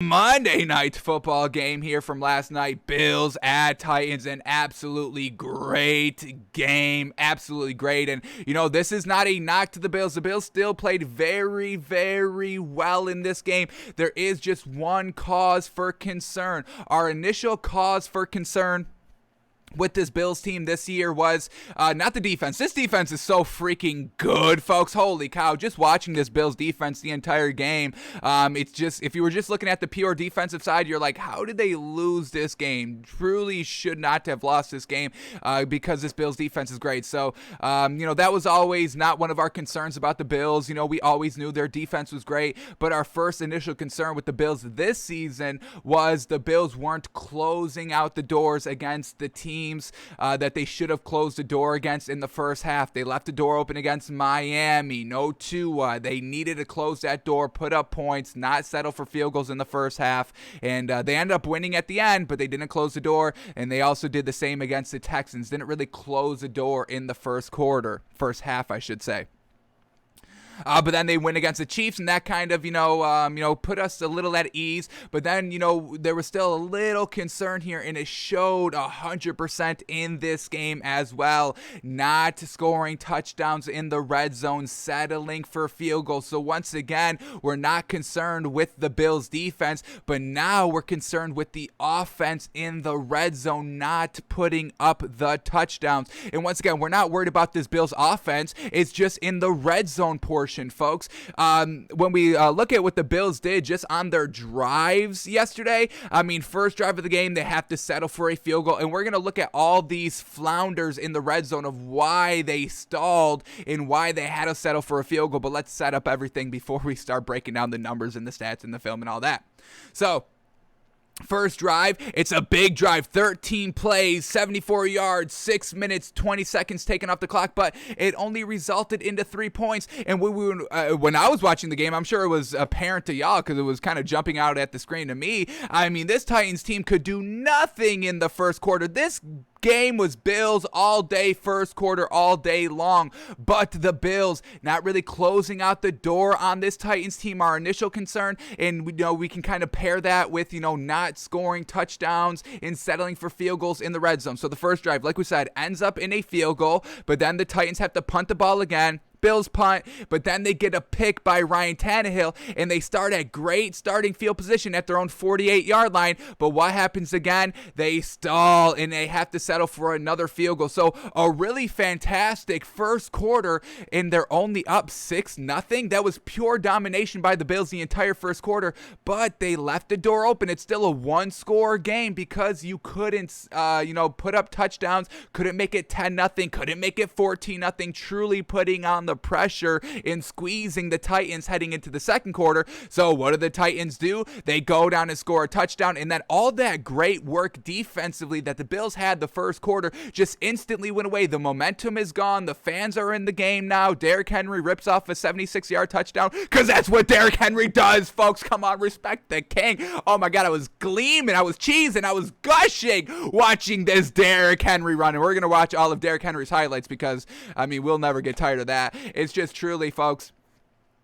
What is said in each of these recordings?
Monday night football game here from last night. Bills at Titans, an absolutely great game. Absolutely great. And, this is not a knock to the Bills. The Bills still played very, very well in this game. There is just one cause for concern. Our initial cause for concern with this Bills team this year was not the defense. This defense is so freaking good, folks. Holy cow. Just watching this Bills defense the entire game, it's just, if you were just looking at the pure defensive side, you're like, how did they lose this game? Truly should not have lost this game because this Bills defense is great. So, that was always not one of our concerns about the Bills. We always knew their defense was great, but our first initial concern with the Bills this season was the Bills weren't closing out the doors against the teams that they should have closed the door against in the first half. They left the door open against Miami. No Tua. They needed to close that door, put up points, not settle for field goals in the first half. And they ended up winning at the end, but they didn't close the door. And they also did the same against the Texans. Didn't really close the door in the first half, I should say. But then they win against the Chiefs, and that kind of, put us a little at ease. But then, there was still a little concern here, and it showed 100% in this game as well. Not scoring touchdowns in the red zone, settling for field goals. So once again, we're not concerned with the Bills' defense, but now we're concerned with the offense in the red zone, not putting up the touchdowns. And once again, we're not worried about this Bills' offense. It's just in the red zone portion, folks. When we look at what the Bills did just on their drives yesterday, first drive of the game, they have to settle for a field goal, and we're going to look at all these flounders in the red zone of why they stalled and why they had to settle for a field goal. But let's set up everything before we start breaking down the numbers and the stats and the film and all that. So, first drive, it's a big drive, 13 plays, 74 yards, 6 minutes, 20 seconds taken off the clock, but it only resulted into 3 points. And when I was watching the game, I'm sure it was apparent to y'all because it was kind of jumping out at the screen to me. This Titans team could do nothing in the first quarter. This game was Bills all day, first quarter, all day long. But the Bills not really closing out the door on this Titans team, our initial concern. And we can kind of pair that with, not scoring touchdowns and settling for field goals in the red zone. So the first drive, like we said, ends up in a field goal, but then the Titans have to punt the ball again. Bills punt, but then they get a pick by Ryan Tannehill, and they start at great starting field position at their own 48-yard line. But what happens again? They stall, and they have to settle for another field goal. So a really fantastic first quarter, and they're only up 6-0. That was pure domination by the Bills the entire first quarter, but they left the door open. It's still a one-score game because you couldn't, put up touchdowns, couldn't make it 10-0, couldn't make it 14-0, truly putting on the pressure in squeezing the Titans heading into the second quarter. So what do the Titans do? They go down and score a touchdown, and then all that great work defensively that the Bills had the first quarter just instantly went away. The momentum is gone. The fans are in the game now. Derrick Henry rips off a 76-yard touchdown because that's what Derrick Henry does, folks. Come on, respect the king. Oh my God, I was gleaming, I was cheesing, I was gushing watching this Derrick Henry run, and we're going to watch all of Derrick Henry's highlights because, we'll never get tired of that. It's just truly, folks,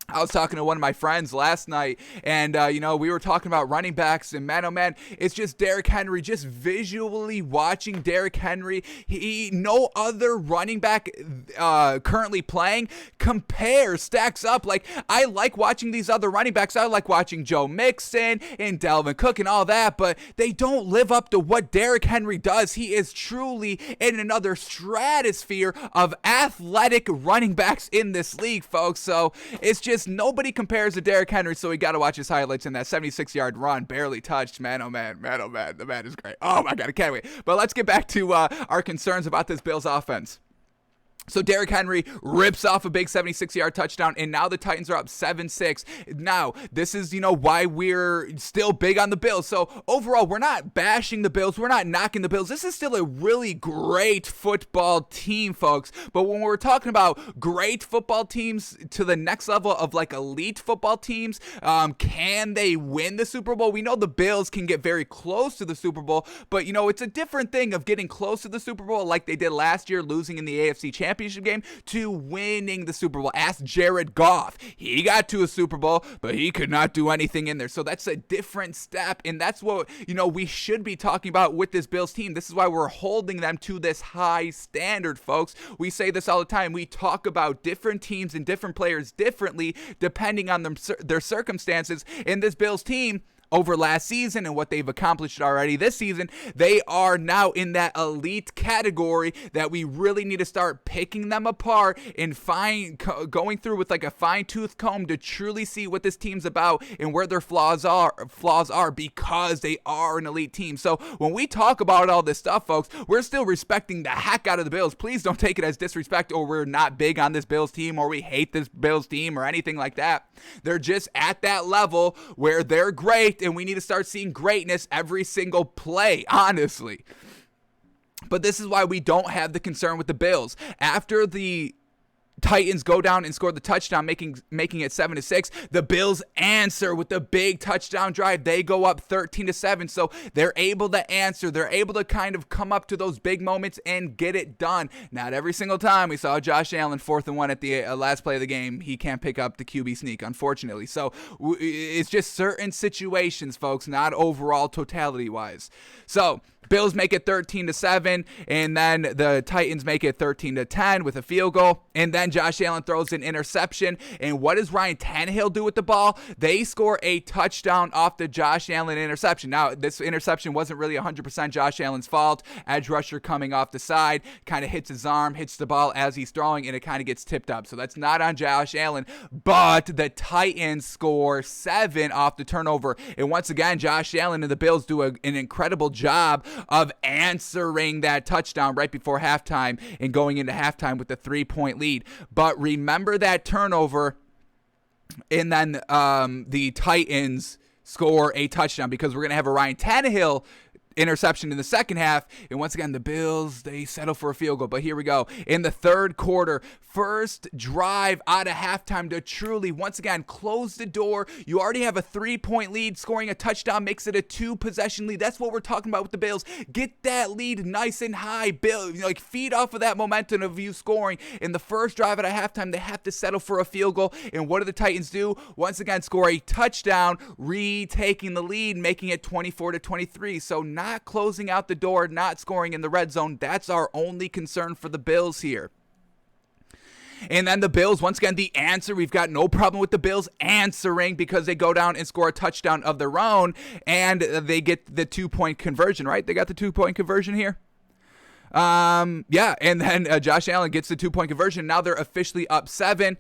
I was talking to one of my friends last night, and, we were talking about running backs, and man, oh man, it's just Derrick Henry, just visually watching Derrick Henry. No other running back currently playing stacks up. Like, I like watching these other running backs. I like watching Joe Mixon and Dalvin Cook and all that, but they don't live up to what Derrick Henry does. He is truly in another stratosphere of athletic running backs in this league, folks. So it's just nobody compares to Derrick Henry, so we got to watch his highlights in that 76-yard run, barely touched. Man, oh man, the man is great. Oh my God, I can't wait. But let's get back to our concerns about this Bills offense. So Derrick Henry rips off a big 76-yard touchdown, and now the Titans are up 7-6. Now, this is, why we're still big on the Bills. So overall, we're not bashing the Bills. We're not knocking the Bills. This is still a really great football team, folks. But when we're talking about great football teams to the next level of like elite football teams, can they win the Super Bowl? We know the Bills can get very close to the Super Bowl, but, it's a different thing of getting close to the Super Bowl like they did last year, losing in the AFC Championship championship game to winning the Super Bowl. Ask Jared Goff. He got to a Super Bowl, but he could not do anything in there. So that's a different step, and that's what, we should be talking about with this Bills team. This is why we're holding them to this high standard, folks. We say this all the time. We talk about different teams and different players differently depending on their circumstances. In this Bills team, over last season and what they've accomplished already this season, they are now in that elite category that we really need to start picking them apart and going through with like a fine-tooth comb to truly see what this team's about and where their flaws are, because they are an elite team. So when we talk about all this stuff, folks, we're still respecting the heck out of the Bills. Please don't take it as disrespect or we're not big on this Bills team or we hate this Bills team or anything like that. They're just at that level where they're great, and we need to start seeing greatness every single play, honestly. But this is why we don't have the concern with the Bills. After the Titans go down and score the touchdown, making it 7-6. The Bills answer with the big touchdown drive. They go up 13-7. So they're able to answer. They're able to kind of come up to those big moments and get it done. Not every single time. We saw Josh Allen 4th and 1 at the last play of the game. He can't pick up the QB sneak, unfortunately. So it's just certain situations, folks, not overall totality-wise. So Bills make it 13-7, and then the Titans make it 13-10 with a field goal, and then Josh Allen throws an interception. And what does Ryan Tannehill do with the ball? They score a touchdown off the Josh Allen interception. Now, this interception wasn't really 100% Josh Allen's fault. Edge rusher coming off the side, kind of hits his arm, hits the ball as he's throwing, and it kind of gets tipped up. So that's not on Josh Allen, but the Titans score 7 off the turnover. And once again, Josh Allen and the Bills do an incredible job of answering that touchdown right before halftime and going into halftime with a 3-point lead. But remember that turnover, and then the Titans score a touchdown, because we're going to have a Ryan Tannehill interception in the second half. And once again, the Bills, they settle for a field goal. But here we go. In the third quarter, first drive out of halftime to truly, once again, close the door. You already have a 3-point lead. Scoring a touchdown makes it a 2-possession lead. That's what we're talking about with the Bills. Get that lead nice and high. Feed off of that momentum of you scoring. In the first drive out of halftime, they have to settle for a field goal. And what do the Titans do? Once again, score a touchdown, retaking the lead, making it 24-23. So not closing out the door, not scoring in the red zone. That's our only concern for the Bills here. And then the Bills, once again, the answer. We've got no problem with the Bills answering, because they go down and score a touchdown of their own, and they get the 2-point conversion, right? They got the 2-point conversion here. Yeah, and then Josh Allen gets the 2-point conversion. Now they're officially up 7,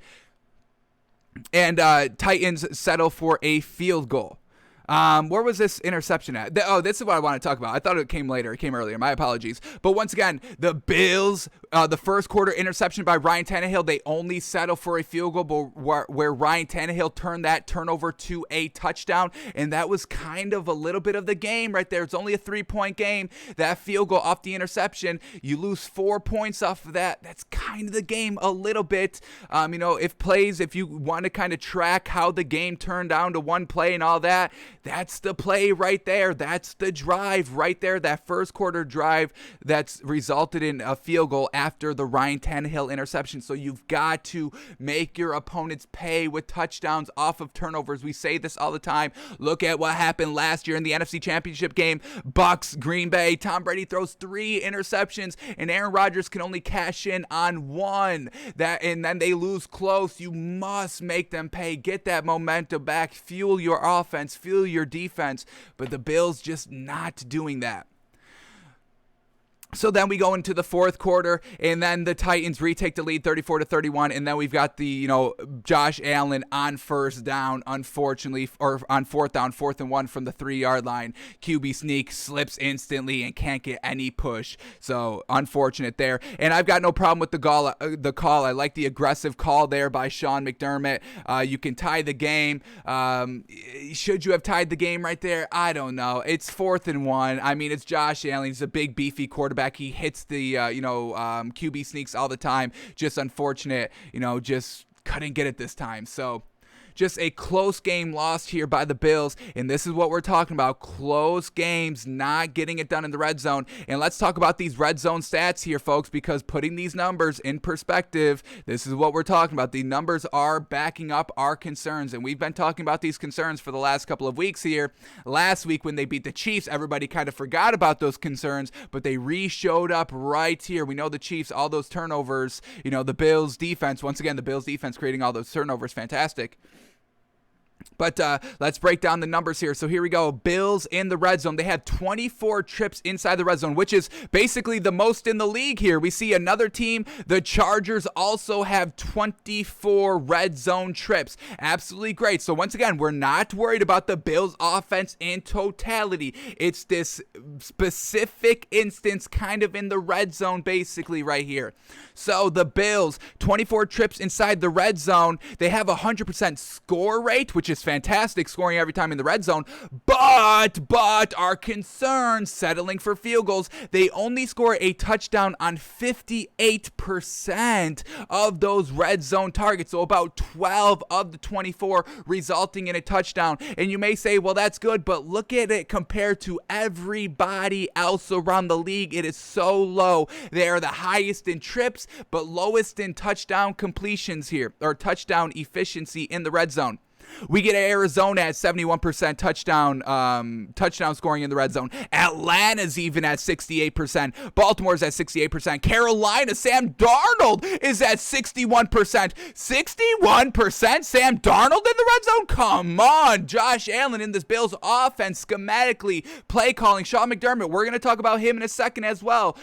and Titans settle for a field goal. Where was this interception at? This is what I want to talk about. I thought it came later. It came earlier. My apologies. But once again, the Bills, the first quarter interception by Ryan Tannehill, they only settle for a field goal, but where Ryan Tannehill turned that turnover to a touchdown. And that was kind of a little bit of the game right there. It's only a 3-point game. That field goal off the interception, you lose 4 points off of that. That's kind of the game a little bit. If you want to kind of track how the game turned down to one play and all that, that's the play right there. That's the drive right there. That first quarter drive that's resulted in a field goal after the Ryan Tannehill interception. So you've got to make your opponents pay with touchdowns off of turnovers. We say this all the time. Look at what happened last year in the NFC Championship game. Bucks, Green Bay. Tom Brady throws 3 interceptions, and Aaron Rodgers can only cash in on 1. And then they lose close. You must make them pay. Get that momentum back. Fuel your offense. Fuel your defense, but the Bills just not doing that. So then we go into the fourth quarter, and then the Titans retake the lead 34-31, and then we've got the, Josh Allen on first down, unfortunately, or on fourth down, 4th and 1 from the 3-yard line. QB sneak, slips instantly and can't get any push. So unfortunate there. And I've got no problem with the call. I like the aggressive call there by Sean McDermott. You can tie the game. Should you have tied the game right there? I don't know. It's 4th and 1. I mean, it's Josh Allen. He's a big, beefy quarterback. He hits the, QB sneaks all the time. Just unfortunate, just couldn't get it this time. So just a close game lost here by the Bills, and this is what we're talking about, close games, not getting it done in the red zone. And let's talk about these red zone stats here, folks, because putting these numbers in perspective, this is what we're talking about. The numbers are backing up our concerns, and we've been talking about these concerns for the last couple of weeks here. Last week when they beat the Chiefs, everybody kind of forgot about those concerns, but they showed up right here. We know the Chiefs, all those turnovers, the Bills defense, once again, the Bills defense creating all those turnovers, fantastic. But let's break down the numbers here. So here we go. Bills in the red zone. They had 24 trips inside the red zone, which is basically the most in the league here. We see another team, the Chargers, also have 24 red zone trips. Absolutely great. So once again, we're not worried about the Bills offense in totality. It's this specific instance kind of in the red zone basically right here. So the Bills, 24 trips inside the red zone. They have a 100% score rate, which is fantastic, scoring every time in the red zone, but our concerns settling for field goals. They only score a touchdown on 58% of those red zone targets, so about 12 of the 24 resulting in a touchdown. And you may say, well, that's good, but look at it compared to everybody else around the league. It is so low. They are the highest in trips, but lowest in touchdown completions here, or touchdown efficiency in the red zone. We get Arizona at 71% touchdown scoring in the red zone. Atlanta's even at 68%. Baltimore's at 68%. Carolina, Sam Darnold is at 61%. 61% Sam Darnold in the red zone? Come on. Josh Allen in this Bills offense, schematically, play calling. Sean McDermott, we're going to talk about him in a second as well.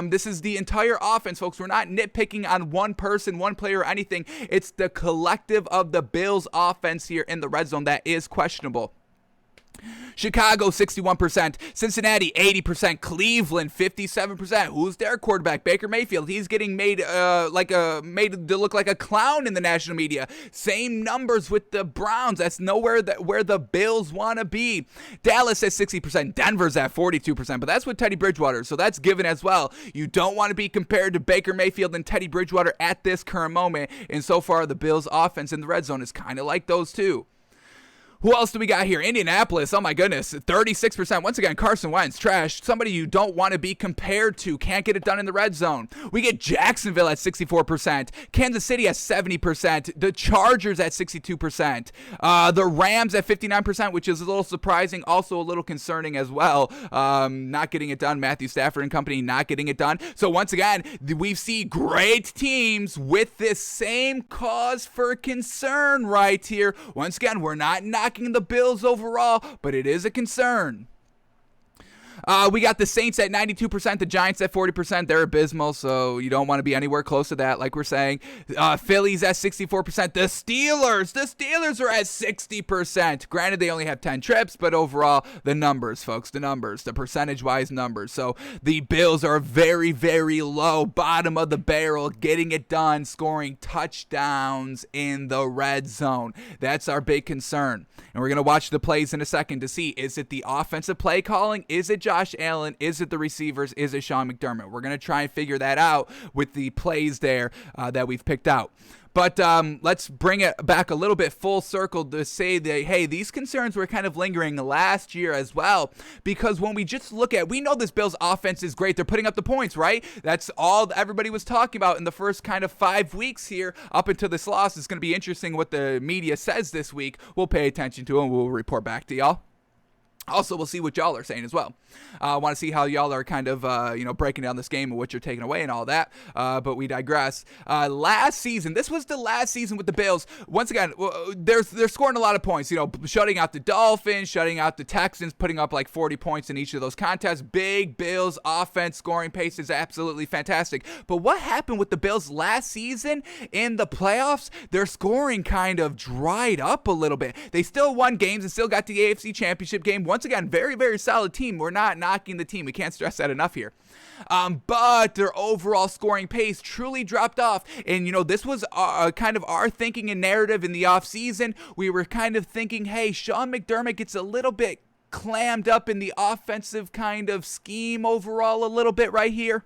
This is the entire offense, folks. We're not nitpicking on one person, one player, or anything. It's the collective of the Bills offense here in the red zone that is questionable. Chicago, 61%. Cincinnati, 80%. Cleveland, 57%. Who's their quarterback? Baker Mayfield. He's getting made to look like a clown in the national media. Same numbers with the Browns. That's nowhere where the Bills want to be. Dallas at 60%. Denver's at 42%. But that's with Teddy Bridgewater, so that's given as well. You don't want to be compared to Baker Mayfield and Teddy Bridgewater at this current moment. And so far, the Bills' offense in the red zone is kind of like those two. Who else do we got here? Indianapolis, oh my goodness, 36%. Once again, Carson Wentz, trash. Somebody you don't want to be compared to. Can't get it done in the red zone. We get Jacksonville at 64%. Kansas City at 70%. The Chargers at 62%. The Rams at 59%, which is a little surprising. Also a little concerning as well. Not getting it done. Matthew Stafford and company not getting it done. So once again, we see great teams with this same cause for concern right here. Once again, we're not the Bills overall, but it is a concern. We got the Saints at 92%, the Giants at 40%. They're abysmal, so you don't want to be anywhere close to that, like we're saying. Philly's at 64%. The Steelers are at 60%. Granted, they only have 10 trips, but overall, the numbers, folks, the percentage-wise numbers. So the Bills are very, very low, bottom of the barrel, getting it done, scoring touchdowns in the red zone. That's our big concern. And we're going to watch the plays in a second to see, is it the offensive play calling? Is it Josh Allen? Is it the receivers? Is it Sean McDermott? We're going to try and figure that out with the plays there that we've picked out. But let's bring it back a little bit full circle to say that, hey, these concerns were kind of lingering last year as well, because when we just look at, we know this Bills offense is great. They're putting up the points, right? That's all everybody was talking about in the first kind of 5 weeks here up until this loss. It's going to be interesting what the media says this week. We'll pay attention to it and we'll report back to y'all. Also, we'll see what y'all are saying as well. I want to see how y'all are kind of, breaking down this game and what you're taking away and all that. But we digress. Last season, this was the last season with the Bills. Once again, they're scoring a lot of points. Shutting out the Dolphins, shutting out the Texans, putting up like 40 points in each of those contests. Big Bills offense scoring pace is absolutely fantastic. But what happened with the Bills last season in the playoffs? Their scoring kind of dried up a little bit. They still won games and still got the AFC Championship game. Once again, very, very solid team. We're not knocking the team. We can't stress that enough here. But their overall scoring pace truly dropped off. And, this was kind of our thinking and narrative in the offseason. We were kind of thinking, hey, Sean McDermott gets a little bit clammed up in the offensive kind of scheme overall a little bit right here.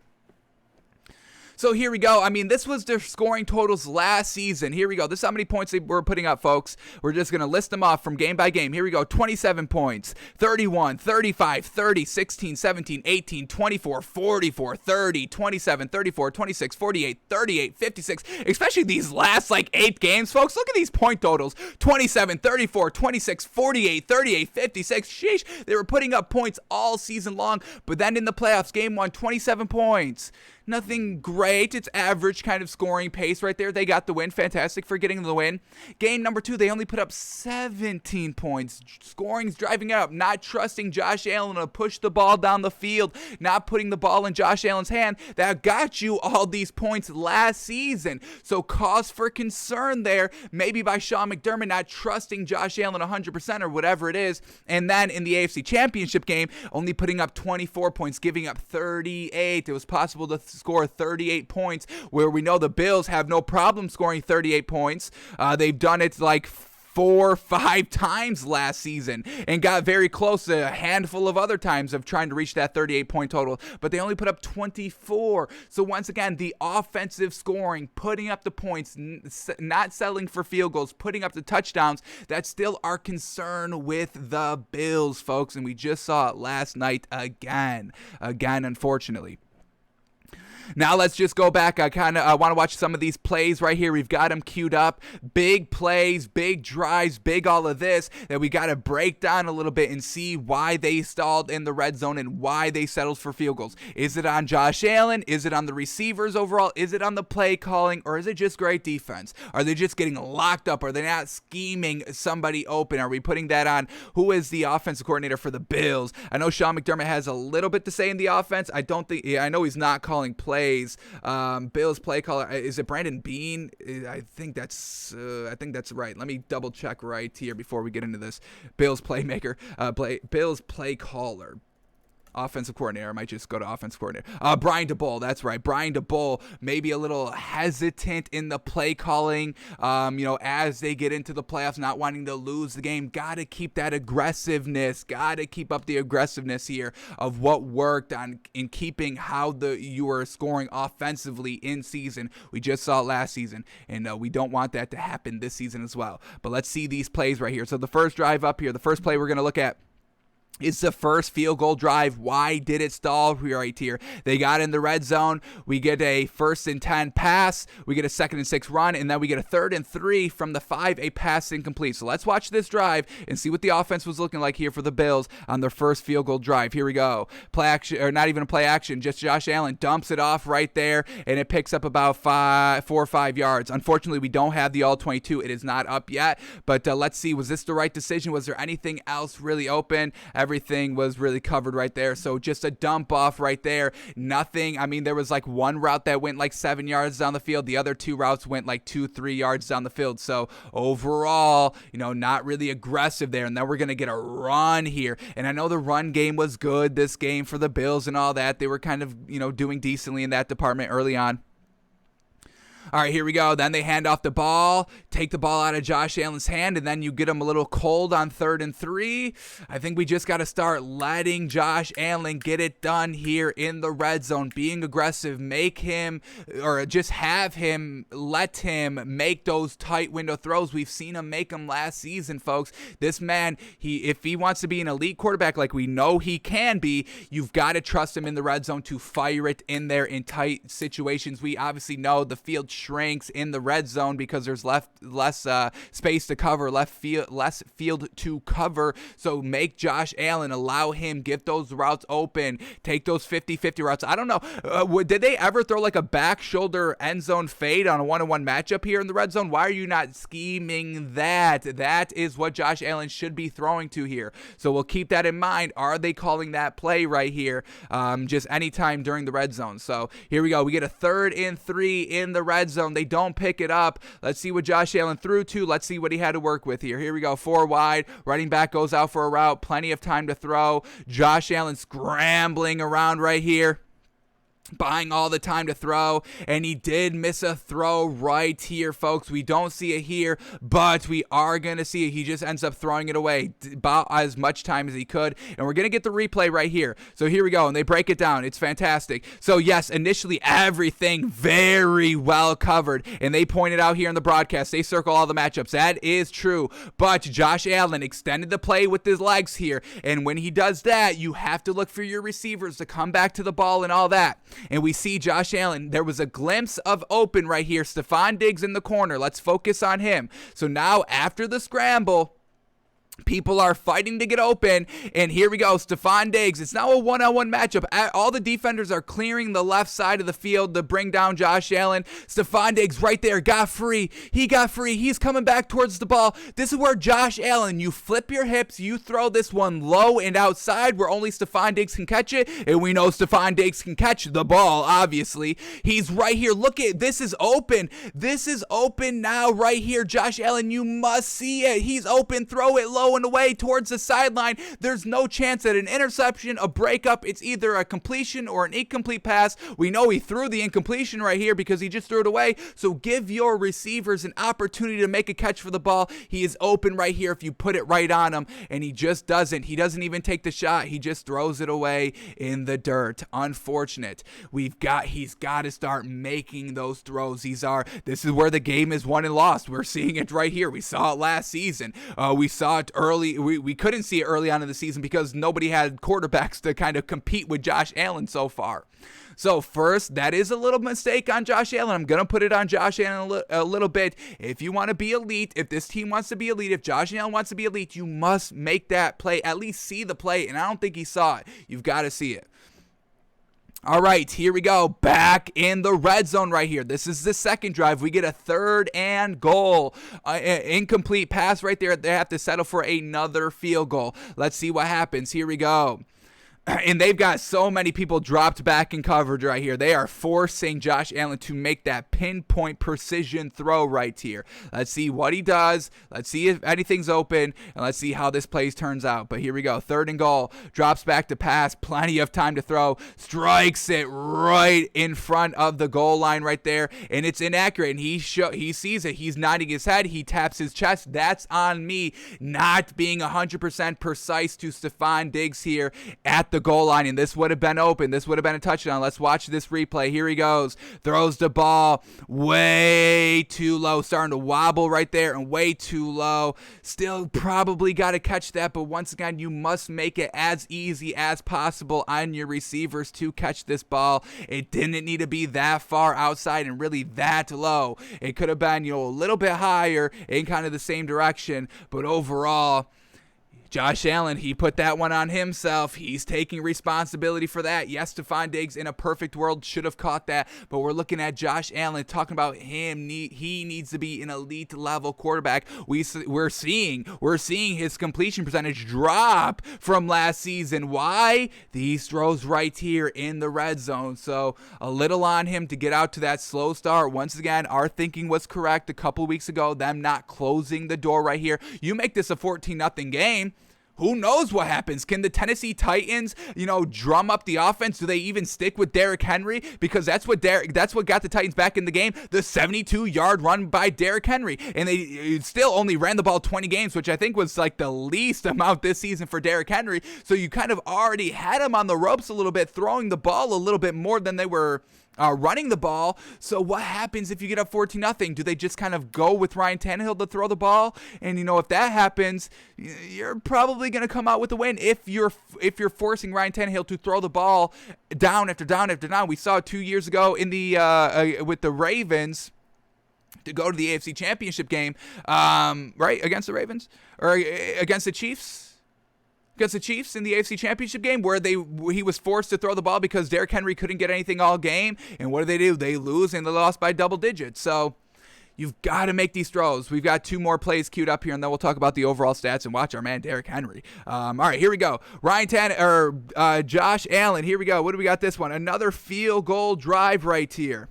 So here we go. I mean, this was their scoring totals last season. Here we go. This is how many points they were putting up, folks. We're just going to list them off from game by game. Here we go. 27 points, 31, 35, 30, 16, 17, 18, 24, 44, 30, 27, 34, 26, 48, 38, 56. Especially these last like 8 games, folks. Look at these point totals. 27, 34, 26, 48, 38, 56. Sheesh. They were putting up points all season long. But then in the playoffs, game 1, 27 points. Nothing great. It's average kind of scoring pace right there. They got the win. Fantastic for getting the win. Game number 2, they only put up 17 points. Scoring's driving up. Not trusting Josh Allen to push the ball down the field. Not putting the ball in Josh Allen's hand. That got you all these points last season. So cause for concern there. Maybe by Sean McDermott not trusting Josh Allen 100% or whatever it is. And then in the AFC Championship game, only putting up 24 points, giving up 38. It was possible to score 38 points, where we know the Bills have no problem scoring 38 points. They've done it like 4 or 5 times last season and got very close a handful of other times of trying to reach that 38 point total, but they only put up 24. So once again, the offensive scoring, putting up the points, not settling for field goals, putting up the touchdowns, that's still our concern with the Bills, folks, and we just saw it last night again, unfortunately. Now let's just go back. I kind of want to watch some of these plays right here. We've got them queued up. Big plays, big drives, big all of this that we got to break down a little bit and see why they stalled in the red zone and why they settled for field goals. Is it on Josh Allen? Is it on the receivers overall? Is it on the play calling? Or is it just great defense? Are they just getting locked up? Are they not scheming somebody open? Are we putting that on who is the offensive coordinator for the Bills? I know Sean McDermott has a little bit to say in the offense. I know he's not calling plays. Bills play caller, is it Brandon Bean? I think that's right. Let me double check right here before we get into this. Bills playmaker, Bills play caller. Offensive coordinator. I might just go to offensive coordinator. Brian DeBoll. That's right. Brian DeBoll maybe a little hesitant in the play calling, as they get into the playoffs, not wanting to lose the game. Got to keep that aggressiveness. Got to keep up the aggressiveness here of what worked in keeping how you were scoring offensively in season. We just saw it last season, and we don't want that to happen this season as well. But let's see these plays right here. So the first drive up here, the first play we're going to look at, it's the first field goal drive. Why did it stall right here? They got in the red zone. We get a 1st and 10 pass. We get a 2nd and 6 run. And then we get a 3rd and 3 from the 5, a pass incomplete. So let's watch this drive and see what the offense was looking like here for the Bills on their first field goal drive. Here we go. Play action, or not even a play action. Just Josh Allen dumps it off right there. And it picks up about 4 or 5 yards. Unfortunately, we don't have the all-22. It is not up yet. But let's see. Was this the right decision? Was there anything else really open? Everything was really covered right there. So just a dump off right there. Nothing. I mean, there was like one route that went like 7 yards down the field. The other 2 routes went like 2-3 yards down the field. So overall, not really aggressive there. And then we're going to get a run here. And I know the run game was good this game for the Bills and all that. They were kind of, doing decently in that department early on. All right, here we go. Then they hand off the ball, take the ball out of Josh Allen's hand, and then you get him a little cold on 3rd and 3. I think we just got to start letting Josh Allen get it done here in the red zone, being aggressive, make him, or just have him, let him make those tight window throws. We've seen him make them last season, folks. This man, if he wants to be an elite quarterback like we know he can be, you've got to trust him in the red zone to fire it in there in tight situations. We obviously know the field shrinks in the red zone because there's less space to cover, less field to cover. So make Josh Allen, allow him, get those routes open, take those 50-50 routes. I don't know. Did they ever throw like a back shoulder end zone fade on a 1-on-1 matchup here in the red zone? Why are you not scheming that? That is what Josh Allen should be throwing to here. So we'll keep that in mind. Are they calling that play right here just anytime during the red zone? So here we go. We get a 3rd and 3 in the red zone. They don't pick it up. Let's see what Josh Allen threw to. Let's see what he had to work with here. Here we go. 4 wide. Running back goes out for a route. Plenty of time to throw. Josh Allen scrambling around right here. buying all the time to throw, and he did miss a throw right here, folks. We don't see it here, but we are going to see it. He just ends up throwing it away about as much time as he could, and we're going to get the replay right here. So here we go, and they break it down. It's fantastic. So yes, initially everything very well covered, and they pointed out here in the broadcast, they circle all the matchups. That is true, but Josh Allen extended the play with his legs here, and when he does that, you have to look for your receivers to come back to the ball and all that. And we see Josh Allen. There was a glimpse of open right here. Stephon Diggs in the corner. Let's focus on him. So now after the scramble, people are fighting to get open, and here we go. Stephon Diggs. It's now a one-on-one matchup. All the defenders are clearing the left side of the field to bring down Josh Allen. Stephon Diggs right there got free. He got free. He's coming back towards the ball. This is where Josh Allen, you flip your hips, you throw this one low and outside where only Stephon Diggs can catch it, and we know Stephon Diggs can catch the ball, obviously. He's right here. Look at this is open. This is open now right here. Josh Allen, you must see it. He's open. Throw it low and away towards the sideline. There's no chance at an interception, a breakup. It's either a completion or an incomplete pass. We know he threw the incompletion right here because he just threw it away. So give your receivers an opportunity to make a catch for the ball. He is open right here if you put it right on him, and he just doesn't. He doesn't even take the shot. He just throws it away in the dirt. Unfortunate. He's got to start making those throws. This is where the game is won and lost. We're seeing it right here. We saw it last season. We saw it early. We couldn't see it early on in the season because nobody had quarterbacks to kind of compete with Josh Allen so far. So first, that is a little mistake on Josh Allen. I'm going to put it on Josh Allen a little bit. If you want to be elite, if this team wants to be elite, if Josh Allen wants to be elite, you must make that play, at least see the play, and I don't think he saw it. You've got to see it. All right, here we go. Back in the red zone right here. This is the second drive. We get a 3rd and goal. Incomplete pass right there. They have to settle for another field goal. Let's see what happens. Here we go. And they've got so many people dropped back in coverage right here. They are forcing Josh Allen to make that pinpoint precision throw right here. Let's see what he does. Let's see if anything's open. And let's see how this play turns out. But here we go. 3rd and goal. Drops back to pass. Plenty of time to throw. Strikes it right in front of the goal line right there. And it's inaccurate. And he sees it. He's nodding his head. He taps his chest. That's on me. Not being 100% precise to Stephon Diggs here at the goal line, and this would have been open. This would have been a touchdown. Let's watch this replay. Here he goes. Throws the ball way too low. Starting to wobble right there and way too low. Still probably got to catch that, but once again, you must make it as easy as possible on your receivers to catch this ball. It didn't need to be that far outside and really that low. It could have been, a little bit higher in kind of the same direction, but overall, Josh Allen, he put that one on himself. He's taking responsibility for that. Yes, Stephon Diggs in a perfect world should have caught that, but we're looking at Josh Allen, talking about him. He needs to be an elite level quarterback. We're seeing his completion percentage drop from last season. Why? These throws right here in the red zone. So a little on him to get out to that slow start. Once again, our thinking was correct a couple weeks ago, them not closing the door right here. You make this a 14-0 game. Who knows what happens? Can the Tennessee Titans, drum up the offense? Do they even stick with Derrick Henry? Because that's what got the Titans back in the game. The 72-yard run by Derrick Henry. And they still only ran the ball 20 games, which I think was like the least amount this season for Derrick Henry. So you kind of already had him on the ropes a little bit, throwing the ball a little bit more than they were running the ball. So what happens if you get up 14-0? Do they just kind of go with Ryan Tannehill to throw the ball? And if that happens, you're probably going to come out with a win if you're forcing Ryan Tannehill to throw the ball down after down after down. We saw it 2 years ago in the with the Ravens to go to the AFC Championship game, right, against the Ravens or against the Chiefs. Against the Chiefs in the AFC Championship game where he was forced to throw the ball because Derrick Henry couldn't get anything all game. And what do? They lose, and they lost by double digits. So you've got to make these throws. We've got 2 more plays queued up here, and then we'll talk about the overall stats and watch our man Derrick Henry. All right, here we go. Josh Allen. Here we go. What do we got this one? Another field goal drive right here.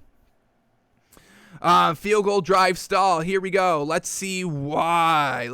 Field goal drive stall. Here we go. Let's see why.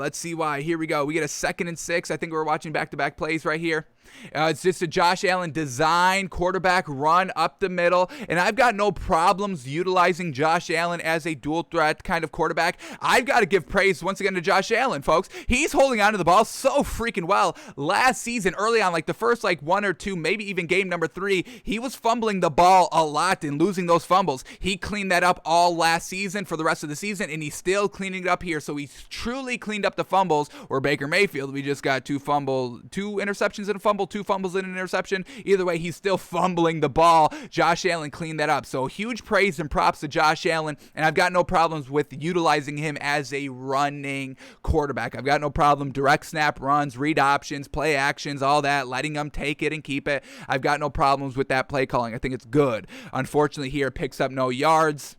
Here we go. We get a 2nd and 6. I think we're watching back-to-back plays right here. It's just a Josh Allen design quarterback run up the middle, and I've got no problems utilizing Josh Allen as a dual threat kind of quarterback. I've got to give praise once again to Josh Allen, folks. He's holding on to the ball so freaking well. Last season, early on, like the first one or two, maybe even game number 3, he was fumbling the ball a lot and losing those fumbles. He cleaned that up all last season for the rest of the season, and he's still cleaning it up here. So he's truly cleaned up the fumbles. Or Baker Mayfield, we just got 2 interceptions and a fumble, 2 fumbles and an interception. Either way, he's still fumbling the ball. Josh Allen cleaned that up. So huge praise and props to Josh Allen, and I've got no problems with utilizing him as a running quarterback. I've got no problem direct snap runs, read options, play actions, all that, letting him take it and keep it. I've got no problems with that play calling. I think it's good. Unfortunately, here picks up no yards.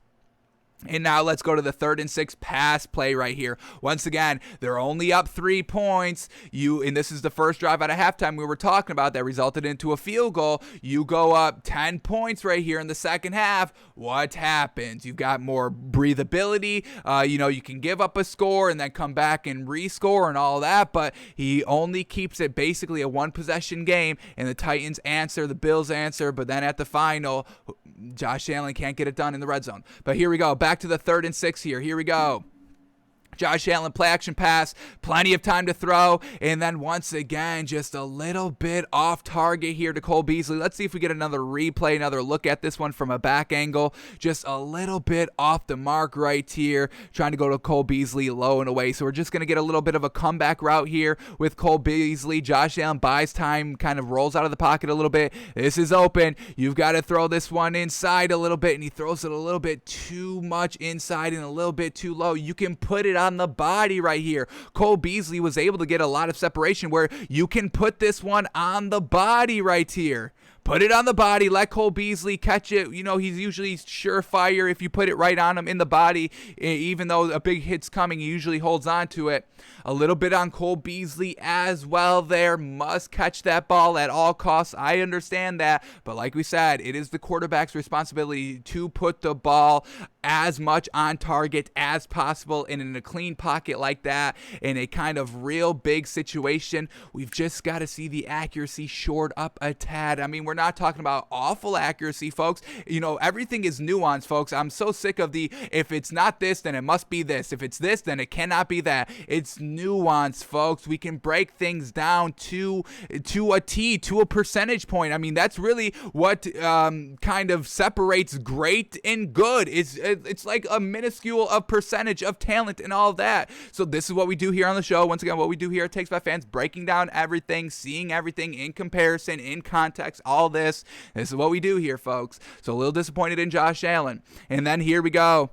And now let's go to the 3rd and 6 pass play right here. Once again, they're only up 3 points. And this is the first drive out of halftime we were talking about that resulted into a field goal. You go up 10 points right here in the second half. What happens? You've got more breathability. You can give up a score and then come back and rescore and all that, but he only keeps it basically a 1-possession game, and the Titans answer, the Bills answer, but then at the final, Josh Allen can't get it done in the red zone. But here we go. Back to the 3rd and 6 here. Here we go. Josh Allen, play action pass, plenty of time to throw, and then once again, just a little bit off target here to Cole Beasley. Let's see if we get another replay, another look at this one from a back angle. Just a little bit off the mark right here, trying to go to Cole Beasley low and away. So we're just going to get a little bit of a comeback route here with Cole Beasley. Josh Allen buys time, kind of rolls out of the pocket a little bit. This is open. You've got to throw this one inside a little bit, and he throws it a little bit too much inside and a little bit too low. You can put it on the body right here. Cole Beasley was able to get a lot of separation where you can put this one on the body right here. Put it on the body, let Cole Beasley catch it. He's usually surefire if you put it right on him in the body. Even though a big hit's coming, he usually holds on to it. A little bit on Cole Beasley as well there. Must catch that ball at all costs. I understand that. But like we said, it is the quarterback's responsibility to put the ball as much on target as possible. And in a clean pocket like that, in a kind of real big situation, we've just got to see the accuracy shored up a tad. I mean, we're not talking about awful accuracy, folks. Everything is nuanced, folks. I'm so sick of if it's not this, then it must be this. If it's this, then it cannot be that. It's nuance, folks. We can break things down to a T, to a percentage point. I mean, that's really what kind of separates great and good. It's like a minuscule of percentage of talent and all that. So this is what we do here on the show. Once again, what we do here at Takes by Fans, breaking down everything, seeing everything in comparison, in context, all this. This is what we do here, folks. So a little disappointed in Josh Allen. And then here we go.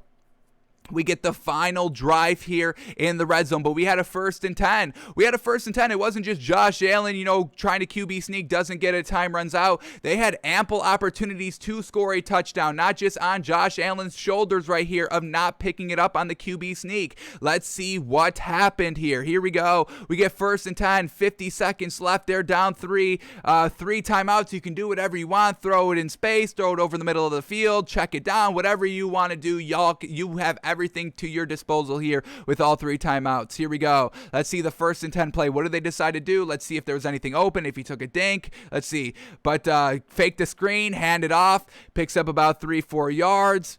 We get the final drive here in the red zone, but we had a 1st and 10. It wasn't just Josh Allen, trying to QB sneak, doesn't get it, time runs out. They had ample opportunities to score a touchdown, not just on Josh Allen's shoulders right here of not picking it up on the QB sneak. Let's see what happened here. Here we go. We get 1st and 10, 50 seconds left. They're down 3 timeouts. You can do whatever you want. Throw it in space, throw it over the middle of the field, check it down, whatever you want to do. You have everything to your disposal here with all 3 timeouts. Here we go. Let's see the 1st and 10 play. What did they decide to do? Let's see if there was anything open, if he took a dink. Let's see. But fake the screen, hand it off, picks up about 3-4 yards.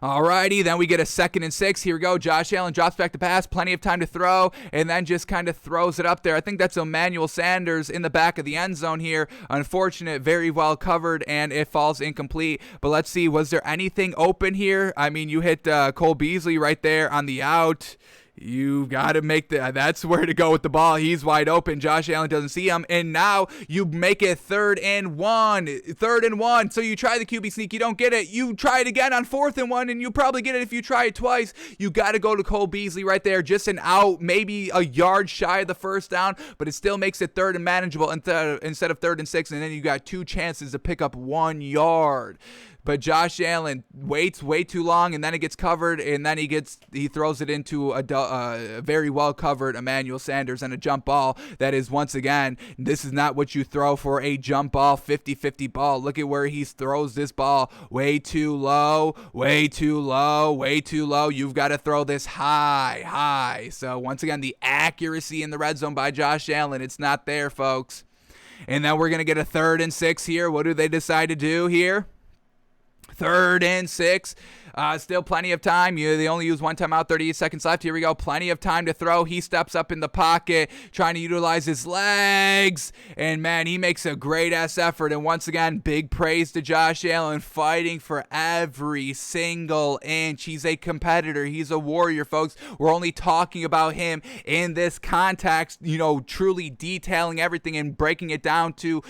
Alrighty, then we get a 2nd and 6. Here we go. Josh Allen drops back to pass, plenty of time to throw, and then just kind of throws it up there. I think that's Emmanuel Sanders in the back of the end zone here. Unfortunate, very well covered, and it falls incomplete. But let's see, was there anything open here? I mean, you hit Cole Beasley right there on the out. You got to make that's where to go with the ball. He's wide open. Josh Allen doesn't see him. And now you make it 3rd and 1. 3rd and 1. So you try the QB sneak. You don't get it. You try it again on 4th and 1, and you probably get it if you try it twice. You got to go to Cole Beasley right there. Just an out, maybe a yard shy of the 1st down, but it still makes it 3rd and manageable instead of 3rd and 6. And then you got 2 chances to pick up 1 yard. But Josh Allen waits way too long, and then it gets covered, and then he throws it into a very well covered Emmanuel Sanders and a jump ball. That is, once again, this is not what you throw for a jump ball, 50-50 ball. Look at where he throws this ball. Way too low, way too low, way too low. You've got to throw this high. So once again, the accuracy in the red zone by Josh Allen, it's not there, folks. And then we're going to get a 3rd and 6 here. What do they decide to do here? 3rd and 6. Still plenty of time. They only use one timeout, 38 seconds left. Here we go. Plenty of time to throw. He steps up in the pocket, trying to utilize his legs. And, man, he makes a great-ass effort. And, once again, big praise to Josh Allen, fighting for every single inch. He's a competitor. He's a warrior, folks. We're only talking about him in this context, truly detailing everything and breaking it down to,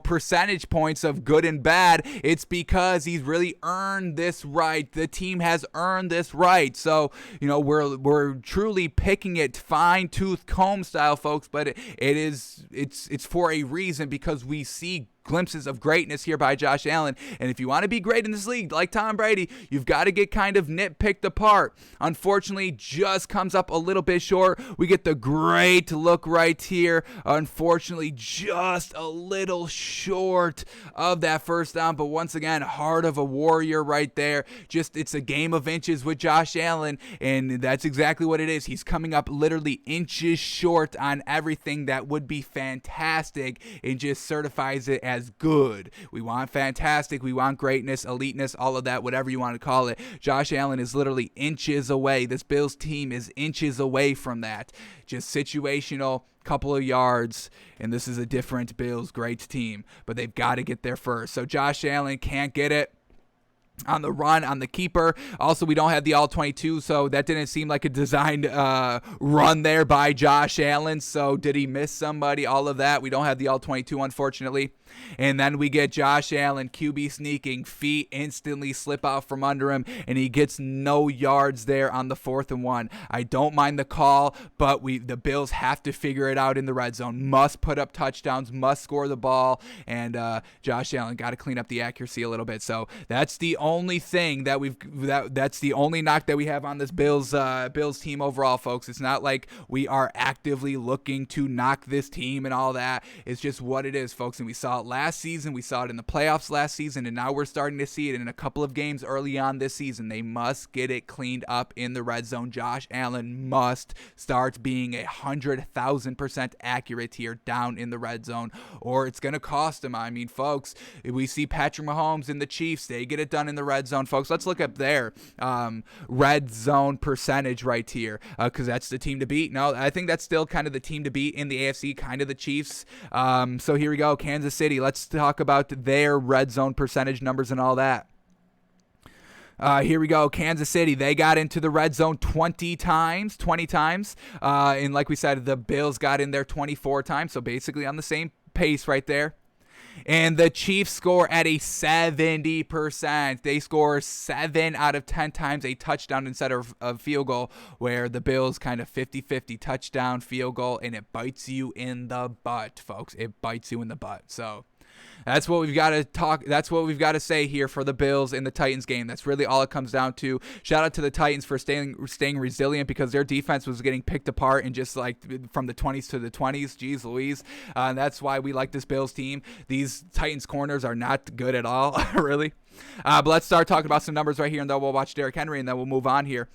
percentage points of good and bad. It's because he's really earned this right. The team has earned this right. So, we're truly picking it fine-tooth comb style, folks, but it's for a reason, because we see glimpses of greatness here by Josh Allen. And if you want to be great in this league, like Tom Brady, you've got to get kind of nitpicked apart. Unfortunately, just comes up a little bit short. We get the great look right here. Unfortunately, just a little short of that first down. But once again, heart of a warrior right there. It's a game of inches with Josh Allen, and that's exactly what it is. He's coming up literally inches short on everything that would be fantastic, and just certifies it as good. We want fantastic, we want greatness, eliteness, all of that, whatever you want to call it. Josh Allen is literally inches away. This Bills team is inches away from that. Just situational, couple of yards, and this is a different Bills great team, but they've got to get there first. So Josh Allen can't get it on the run, on the keeper. Also, we don't have the all-22, so that didn't seem like a designed run there by Josh Allen. So did he miss somebody? All of that. We don't have the all-22, unfortunately. And then we get Josh Allen, QB sneaking, feet instantly slip out from under him, and he gets no yards there on the 4th and 1. I don't mind the call, but the Bills have to figure it out in the red zone. Must put up touchdowns, must score the ball, and Josh Allen got to clean up the accuracy a little bit. So that's the only thing that's the only knock that we have on this Bills team overall, folks. It's not like we are actively looking to knock this team and all that. It's just what it is, folks, and we saw it last season, we saw it in the playoffs last season, and now we're starting to see it in a couple of games early on this season. They must get it cleaned up in the red zone. Josh Allen must start being 100,000% accurate here down in the red zone, or it's going to cost him. I mean, folks, we see Patrick Mahomes and the Chiefs, they get it done in the red zone, folks. Let's look up their red zone percentage right here, because that's the team to beat. No, I think that's still kind of the team to beat in the AFC, kind of the Chiefs. So here we go, Kansas City. Let's talk about their red zone percentage numbers and all that. Here we go. Kansas City, they got into the red zone 20 times. And like we said, the Bills got in there 24 times. So basically on the same pace right there. And the Chiefs score at a 70%. They score 7 out of 10 times a touchdown instead of a field goal, where the Bills kind of 50-50 touchdown, field goal, and it bites you in the butt, folks. It bites you in the butt. So that's what we've got to talk. That's what we've got to say here for the Bills in the Titans game. That's really all it comes down to. Shout out to the Titans for staying resilient, because their defense was getting picked apart and just like from the 20s to the 20s. Jeez Louise. That's why we like this Bills team. These Titans corners are not good at all, really. But let's start talking about some numbers right here, and then we'll watch Derrick Henry, and then we'll move on here.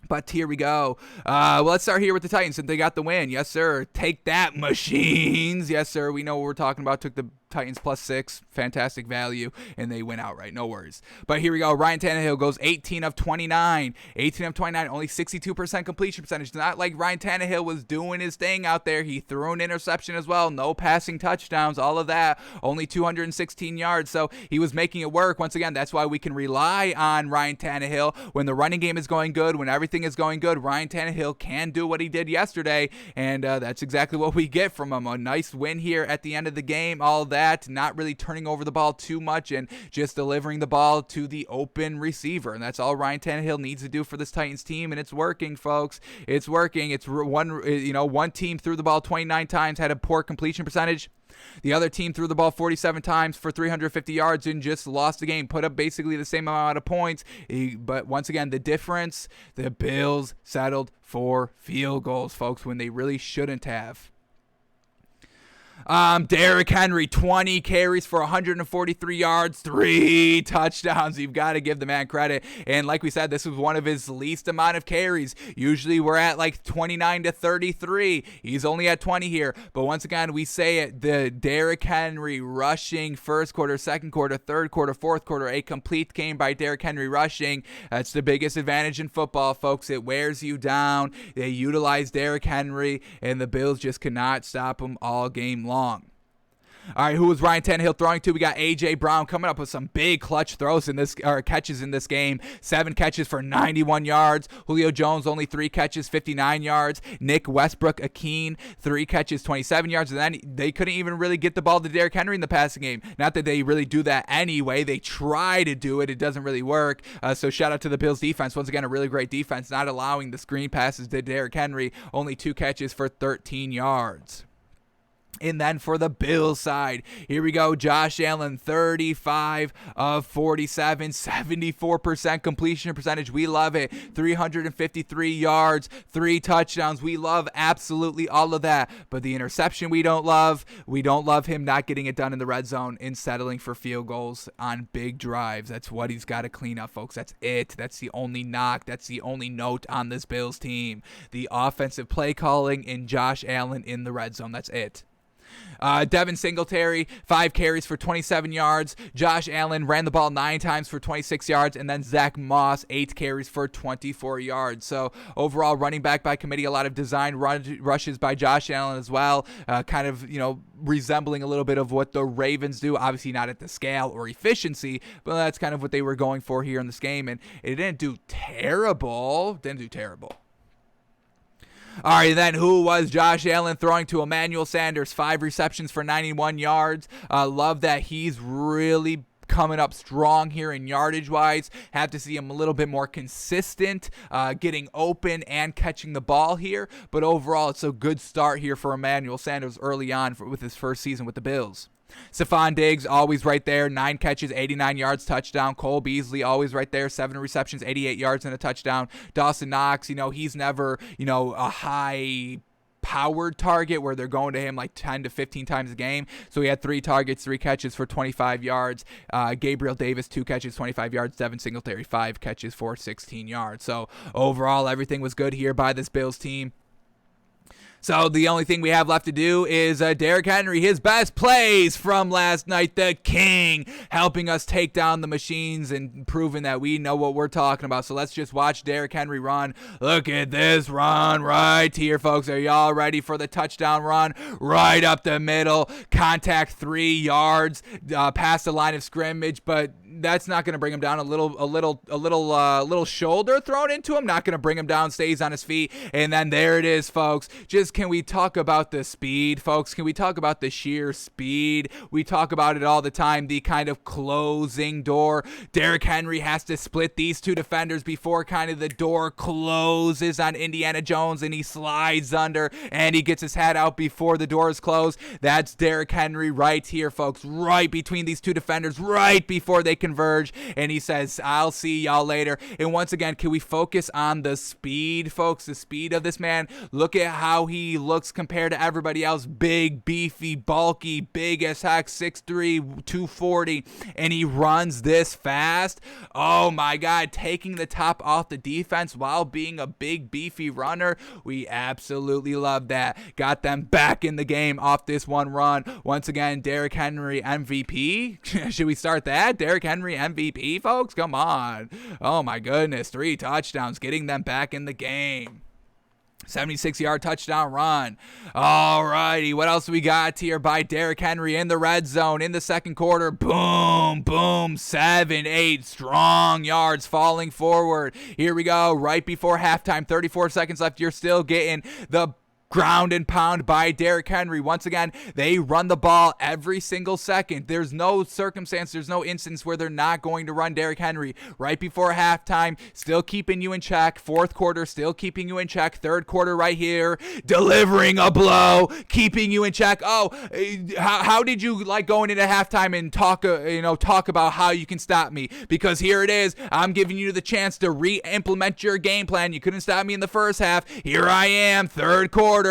But here we go. Well, let's start here with the Titans, since they got the win. Yes, sir. Take that, machines. Yes, sir. We know what we're talking about. Took the Titans +6, fantastic value, and they went outright. No worries. But here we go. Ryan Tannehill goes 18 of 29. 18 of 29, only 62% completion percentage. It's not like Ryan Tannehill was doing his thing out there. He threw an interception as well. No passing touchdowns, all of that. Only 216 yards. So he was making it work. Once again, that's why we can rely on Ryan Tannehill. When the running game is going good, when everything is going good, Ryan Tannehill can do what he did yesterday, and that's exactly what we get from him. A nice win here at the end of the game, all that. that, not really turning over the ball too much and just delivering the ball to the open receiver. And that's all Ryan Tannehill needs to do for this Titans team, and it's working, folks. It's working. It's one team threw the ball 29 times, had a poor completion percentage. The other team threw the ball 47 times for 350 yards and just lost the game, put up basically the same amount of points. But once again, the difference, the Bills settled for field goals, folks, when they really shouldn't have. Derrick Henry, 20 carries for 143 yards, 3 touchdowns. You've got to give the man credit. And like we said, this was one of his least amount of carries. Usually we're at like 29 to 33. He's only at 20 here. But once again, we say it, the Derrick Henry rushing first quarter, second quarter, third quarter, fourth quarter, a complete game by Derrick Henry rushing. That's the biggest advantage in football, folks. It wears you down. They utilize Derrick Henry, and the Bills just cannot stop him all game long. All right, who was Ryan Tannehill throwing to? We got A.J. Brown coming up with some big clutch throws in this, or catches in this game. 7 catches for 91 yards. Julio Jones, only 3 catches, 59 yards. Nick Westbrook-Ikhine, 3 catches, 27 yards. And then they couldn't even really get the ball to Derrick Henry in the passing game. Not that they really do that anyway. They try to do it. It doesn't really work. So shout out to the Bills defense. Once again, a really great defense, not allowing the screen passes to Derrick Henry. Only 2 catches for 13 yards. And then for the Bills side, here we go. Josh Allen, 35 of 47, 74% completion percentage. We love it. 353 yards, 3 touchdowns. We love absolutely all of that. But the interception we don't love. We don't love him not getting it done in the red zone and settling for field goals on big drives. That's what he's got to clean up, folks. That's it. That's the only knock. That's the only note on this Bills team. The offensive play calling and Josh Allen in the red zone. That's it. Devin Singletary, 5 carries for 27 yards. Josh Allen ran the ball 9 times for 26 yards. And then Zach Moss, 8 carries for 24 yards. So overall, running back by committee, a lot of design rushes by Josh Allen as well. Kind of, resembling a little bit of what the Ravens do. Obviously not at the scale or efficiency, but that's kind of what they were going for here in this game. And it didn't do terrible. All right, then who was Josh Allen throwing to? Emmanuel Sanders, 5 receptions for 91 yards. Love that he's really coming up strong here in yardage-wise. Have to see him a little bit more consistent, getting open and catching the ball here. But overall, it's a good start here for Emmanuel Sanders early on with his first season with the Bills. Stephon Diggs, always right there, 9 catches, 89 yards, touchdown. Cole Beasley, always right there, 7 receptions, 88 yards and a touchdown. Dawson Knox, he's never, a high powered target where they're going to him like 10 to 15 times a game. So he had 3 targets, 3 catches for 25 yards. Gabriel Davis, 2 catches, 25 yards. Devin Singletary, 5 catches for 16 yards. So overall, everything was good here by this Bills team. So the only thing we have left to do is Derrick Henry, his best plays from last night, the king, helping us take down the machines and proving that we know what we're talking about. So let's just watch Derrick Henry run. Look at this run right here, folks. Are y'all ready for the touchdown run? Right up the middle, contact 3 yards, past the line of scrimmage, but that's not going to bring him down. A little shoulder thrown into him, not going to bring him down. Stays on his feet, and then there it is, folks. Can we talk about the speed, folks? Can we talk about the sheer speed? We talk about it all the time, the kind of closing door. Derrick Henry has to split these 2 defenders before kind of the door closes on Indiana Jones, and he slides under, and he gets his hat out before the door is closed. That's Derrick Henry right here, folks, right between these 2 defenders, right before they converge, and he says, I'll see y'all later. And once again, can we focus on the speed, folks? The speed of this man. Look at how he looks compared to everybody else. Big, beefy, bulky, big as heck, 6'3", 240, and he runs this fast. Oh my God, taking the top off the defense while being a big, beefy runner. We absolutely love that. Got them back in the game off this one run. Once again, Derrick Henry MVP. Should we start that? Derrick Henry MVP, folks? Come on. Oh my goodness, 3 touchdowns, getting them back in the game. 76-yard touchdown run. All righty, what else we got here by Derrick Henry in the red zone in the second quarter? Boom, boom, 7, 8 strong yards falling forward. Here we go, right before halftime, 34 seconds left. You're still getting the ground and pound by Derrick Henry. Once again, they run the ball every single second. There's no circumstance, there's no instance where they're not going to run Derrick Henry. Right before halftime, still keeping you in check. Fourth quarter, still keeping you in check. Third quarter right here, delivering a blow, keeping you in check. Oh, how did you like going into halftime and talk about how you can stop me? Because here it is. I'm giving you the chance to re-implement your game plan. You couldn't stop me in the first half. Here I am, third quarter.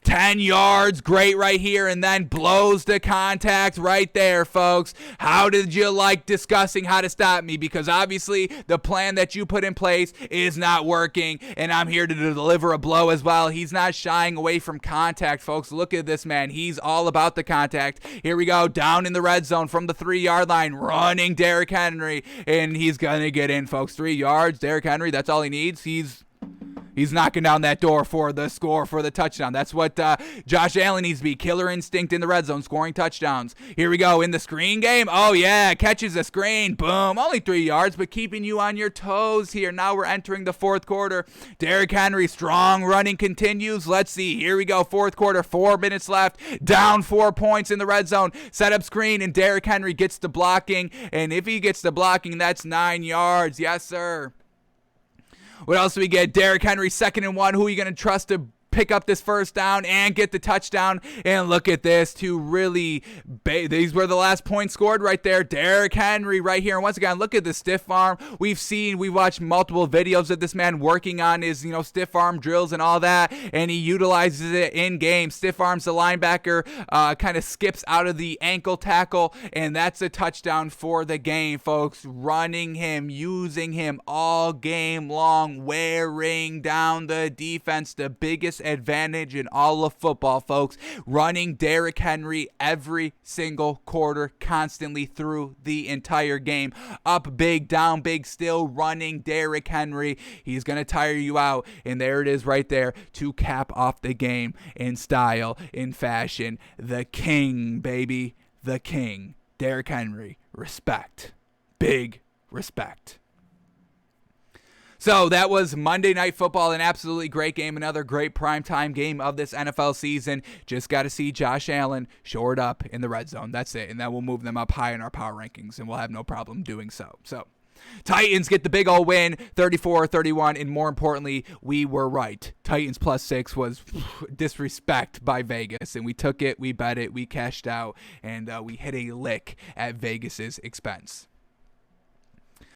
10 yards, great right here, and then blows to contact right there, folks. How did you like discussing how to stop me? Because obviously the plan that you put in place is not working, and I'm here to deliver a blow as well. He's not shying away from contact, folks. Look at this man. He's all about the contact. Here we go, down in the red zone from the 3-yard line, running Derrick Henry, and he's going to get in, folks. 3 yards, Derrick Henry, that's all he needs. He's knocking down that door for the score, for the touchdown. That's what Josh Allen needs to be. Killer instinct in the red zone, scoring touchdowns. Here we go in the screen game. Oh, yeah, catches the screen. Boom. Only 3 yards, but keeping you on your toes here. Now we're entering the fourth quarter. Derrick Henry, strong running continues. Let's see. Here we go, fourth quarter, 4 minutes left. Down 4 points in the red zone. Set up screen, and Derrick Henry gets the blocking. And if he gets the blocking, that's 9 yards. Yes, sir. What else do we get? Derrick Henry, 2nd and 1. Who are you going to trust to pick up this first down and get the touchdown? And look at this, these were the last points scored right there. Derrick Henry right here. And once again, look at the stiff arm. We've watched multiple videos of this man working on his, stiff arm drills and all that, and he utilizes it in game. Stiff arms the linebacker, kind of skips out of the ankle tackle, and that's a touchdown for the game, folks. Running him, using him all game long, wearing down the defense, the biggest advantage in all of football, folks. Running Derrick Henry every single quarter, constantly through the entire game. Up big, down big, still running Derrick Henry. He's going to tire you out. And there it is right there to cap off the game in style, in fashion. The king, baby. The king. Derrick Henry. Respect. Big respect. So that was Monday Night Football, an absolutely great game, another great primetime game of this NFL season. Just got to see Josh Allen shored up in the red zone. That's it, and that will move them up high in our power rankings, and we'll have no problem doing so. So Titans get the big old win, 34-31, and more importantly, we were right. Titans +6 was disrespect by Vegas, and we took it, we bet it, we cashed out, and we hit a lick at Vegas's expense.